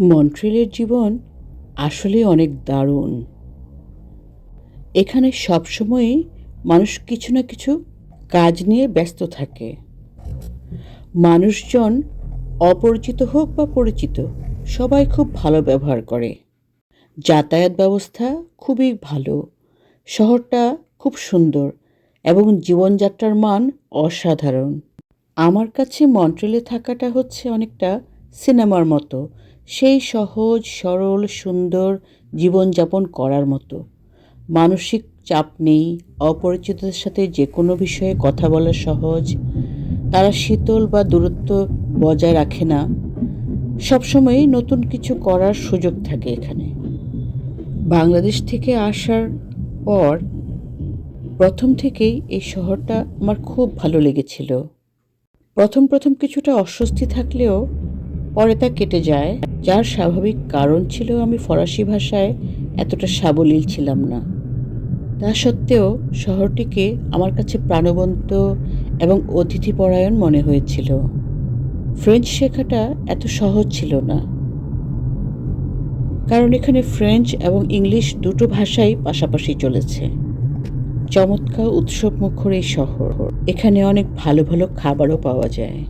মন্ট্রিলের জীবন আসলে অনেক দারুণ। এখানে সবসময়ই মানুষ কিছু না কিছু কাজ নিয়ে ব্যস্ত থাকে। মানুষজন অপরিচিত হোক বা পরিচিত, সবাই খুব ভালো ব্যবহার করে। যাতায়াত ব্যবস্থা খুবই ভালো। শহরটা খুব সুন্দর এবং জীবনযাত্রার মান অসাধারণ। আমার কাছে মন্ট্রিলে থাকাটা হচ্ছে অনেকটা সিনেমার মতো, সেই সহজ সরল সুন্দর জীবনযাপন করার মতো। মানসিক চাপ নেই, অপরিচিতদের সাথে যে কোনো বিষয়ে কথা বলা সহজ। তারা শীতল বা দূরত্ব বজায় রাখে না। সবসময়ই নতুন কিছু করার সুযোগ থাকে এখানে। বাংলাদেশ থেকে আসার পর প্রথম থেকেই এই শহরটা আমার খুব ভালো লেগেছিল। প্রথম কিছুটা অস্বস্তি থাকলেও পরে তা কেটে যায়, যার স্বাভাবিক কারণ ছিল আমি ফরাসি ভাষায় এতটা সাবলীল ছিলাম না। তা সত্ত্বেও শহরটিকে আমার কাছে প্রাণবন্ত এবং অতিথিপরায়ণ মনে হয়েছিল। ফ্রেঞ্চ শেখাটা এত সহজ ছিল না, কারণ এখানে ফ্রেঞ্চ এবং ইংলিশ দুটো ভাষাই পাশাপাশি চলেছে। চমৎকার উৎসবমুখর এই শহর, এখানে অনেক ভালো ভালো খাবারও পাওয়া যায়।